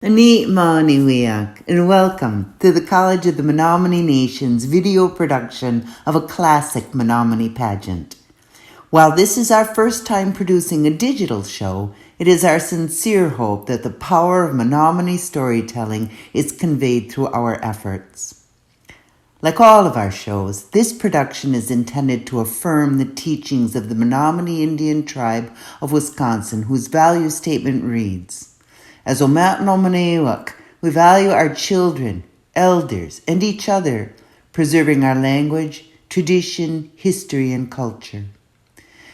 Menominee and welcome to the College of the Menominee Nation's video production of a classic Menominee pageant. While this is our first time producing a digital show, it is our sincere hope that the power of Menominee storytelling is conveyed through our efforts. Like all of our shows, this production is intended to affirm the teachings of the Menominee Indian tribe of Wisconsin, whose value statement reads, "As Menominee, we value our children, elders, and each other, preserving our language, tradition, history, and culture."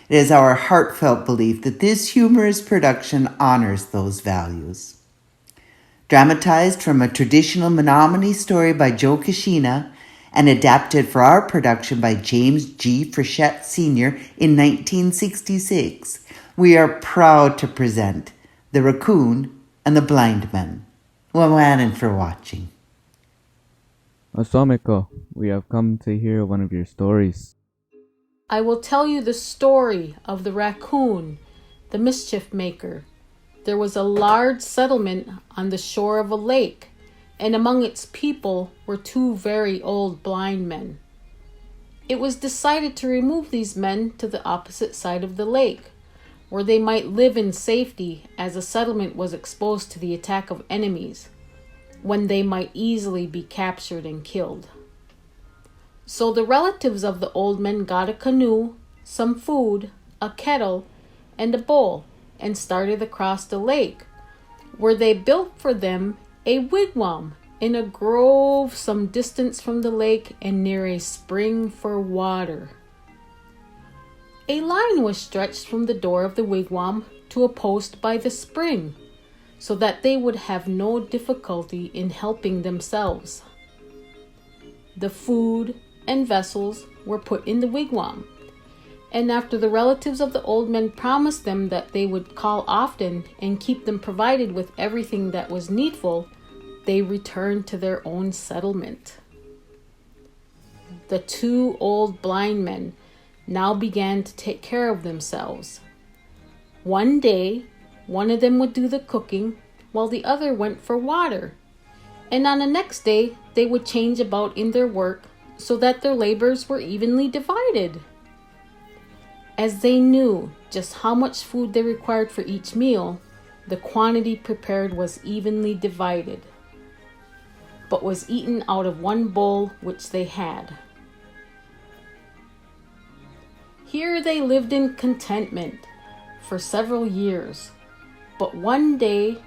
It is our heartfelt belief that this humorous production honors those values. Dramatized from a traditional Menominee story by Joe Kashina and adapted for our production by James G. Frechette Sr. in 1966, we are proud to present The Raccoon and the Blind Men. Wamanan for watching. Asomiko, we have come to hear one of your stories. I will tell you the story of the raccoon, the mischief maker. There was a large settlement on the shore of a lake, and among its people were two very old blind men. It was decided to remove these men to the opposite side of the lake, where they might live in safety, as the settlement was exposed to the attack of enemies, when they might easily be captured and killed. So the relatives of the old men got a canoe, some food, a kettle, and a bowl, and started across the lake, where they built for them a wigwam in a grove some distance from the lake and near a spring for water. A line was stretched from the door of the wigwam to a post by the spring, so that they would have no difficulty in helping themselves. The food and vessels were put in the wigwam, and after the relatives of the old men promised them that they would call often and keep them provided with everything that was needful, they returned to their own settlement. The two old blind men now began to take care of themselves. One day, one of them would do the cooking while the other went for water, and on the next day they would change about in their work so that their labors were evenly divided. As they knew just how much food they required for each meal, the quantity prepared was evenly divided, but was eaten out of one bowl which they had. Here they lived in contentment for several years, but one day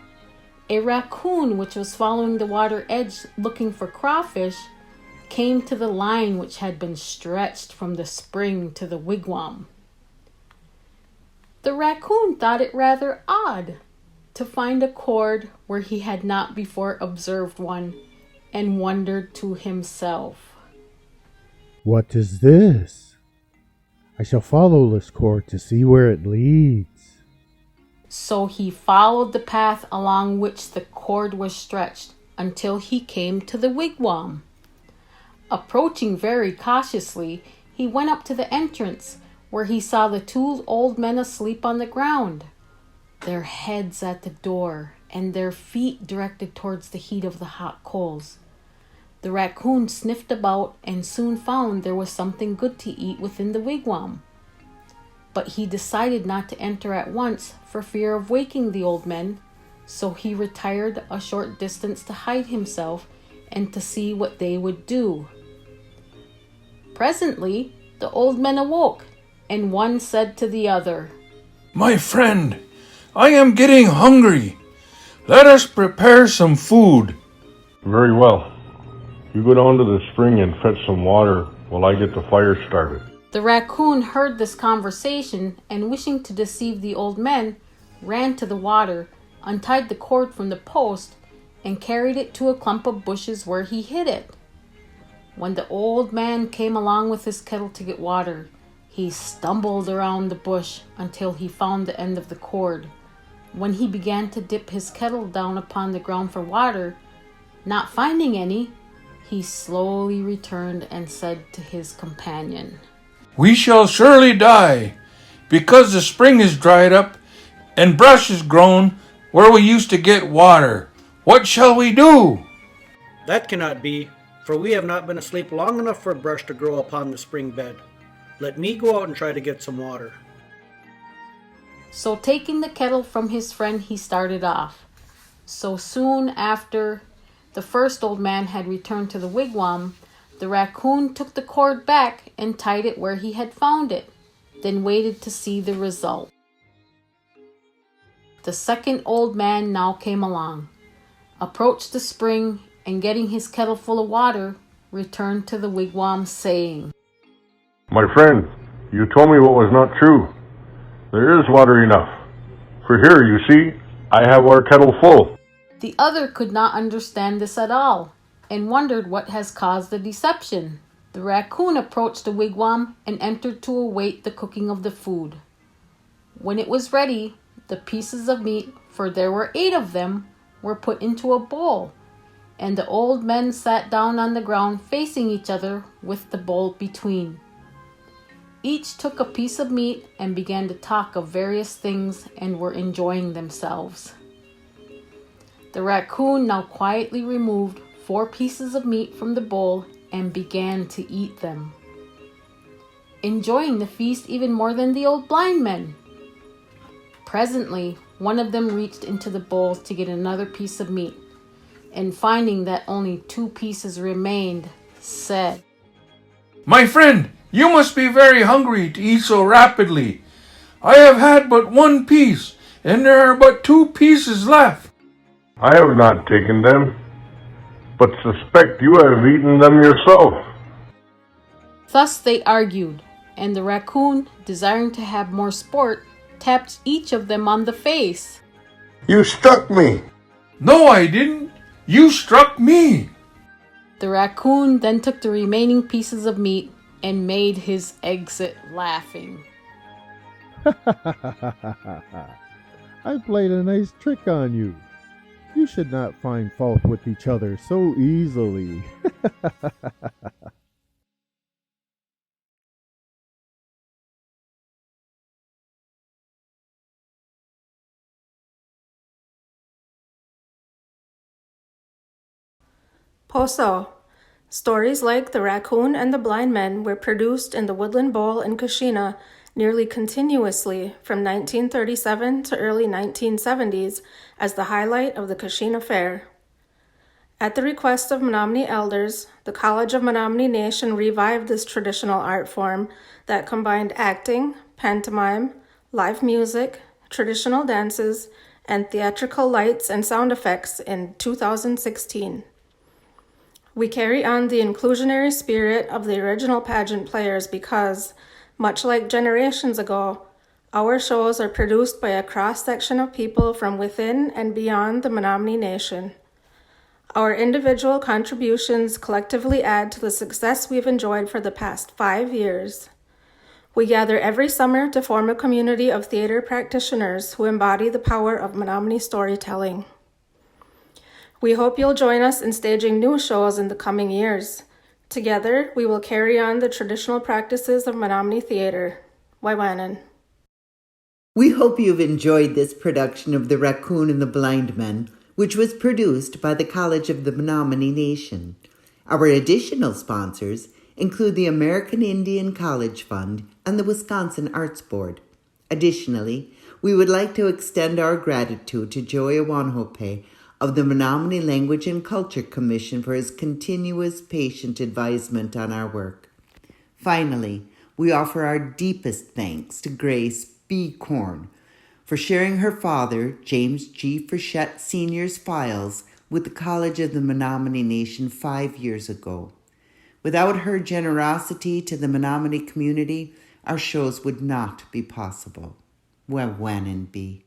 a raccoon which was following the water edge looking for crawfish came to the line which had been stretched from the spring to the wigwam. The raccoon thought it rather odd to find a cord where he had not before observed one, and wondered to himself, "What is this? I shall follow this cord to see where it leads." So he followed the path along which the cord was stretched until he came to the wigwam. Approaching very cautiously, he went up to the entrance, where he saw the two old men asleep on the ground, their heads at the door and their feet directed towards the heat of the hot coals. The raccoon sniffed about and soon found there was something good to eat within the wigwam. But he decided not to enter at once for fear of waking the old men, so he retired a short distance to hide himself and to see what they would do. Presently, the old men awoke, and one said to the other, "My friend, I am getting hungry. Let us prepare some food." "Very well. You go down to the spring and fetch some water while I get the fire started." The raccoon heard this conversation, and wishing to deceive the old men, ran to the water, untied the cord from the post, and carried it to a clump of bushes where he hid it. When the old man came along with his kettle to get water, he stumbled around the bush until he found the end of the cord. When he began to dip his kettle down upon the ground for water, not finding any, he slowly returned and said to his companion, "We shall surely die, because the spring is dried up and brush is grown where we used to get water. What shall we do? That cannot be, for we have not been asleep long enough for brush to grow upon the spring bed. Let me go out and try to get some water. So taking the kettle from his friend, he started off. So soon after the first old man had returned to the wigwam, the raccoon took the cord back and tied it where he had found it, then waited to see the result. The second old man now came along, approached the spring, and getting his kettle full of water, returned to the wigwam saying, My friend, you told me what was not true. There is water enough. For here, you see, I have our kettle full. The other could not understand this at all, and wondered what has caused the deception. The raccoon approached the wigwam and entered to await the cooking of the food. When it was ready, the pieces of meat, for there were 8 of them, were put into a bowl, and the old men sat down on the ground facing each other with the bowl between. Each took a piece of meat and began to talk of various things and were enjoying themselves. The raccoon now quietly removed 4 pieces of meat from the bowl and began to eat them, enjoying the feast even more than the old blind men. Presently, one of them reached into the bowl to get another piece of meat, and finding that only 2 pieces remained, said, My friend, you must be very hungry to eat so rapidly. I have had but 1 piece, and there are but 2 pieces left. I have not taken them, but suspect you have eaten them yourself. Thus they argued, and the raccoon, desiring to have more sport, tapped each of them on the face. You struck me. No, I didn't. You struck me. The raccoon then took the remaining pieces of meat and made his exit laughing. I played a nice trick on you. You should not find fault with each other so easily. Poso. Stories like The Raccoon and the Blind Men were produced in the Woodland Bowl in Kashina nearly continuously from 1937 to early 1970s as the highlight of the Kashina Fair. At the request of Menominee elders, the College of Menominee Nation revived this traditional art form that combined acting, pantomime, live music, traditional dances, and theatrical lights and sound effects in 2016. We carry on the inclusionary spirit of the original pageant players because, much like generations ago, our shows are produced by a cross-section of people from within and beyond the Menominee Nation. Our individual contributions collectively add to the success we've enjoyed for the past 5 years. We gather every summer to form a community of theater practitioners who embody the power of Menominee storytelling. We hope you'll join us in staging new shows in the coming years. Together, we will carry on the traditional practices of Menominee theater. Waiwanan. We hope you've enjoyed this production of The Raccoon and the Blind Men, which was produced by the College of the Menominee Nation. Our additional sponsors include the American Indian College Fund and the Wisconsin Arts Board. Additionally, we would like to extend our gratitude to Joey Awanhope of the Menominee Language and Culture Commission for his continuous patient advisement on our work. Finally, we offer our deepest thanks to Grace B. Korn for sharing her father, James G. Frechette Sr.'s files with the College of the Menominee Nation 5 years ago. Without her generosity to the Menominee community, our shows would not be possible. Wewwanan be.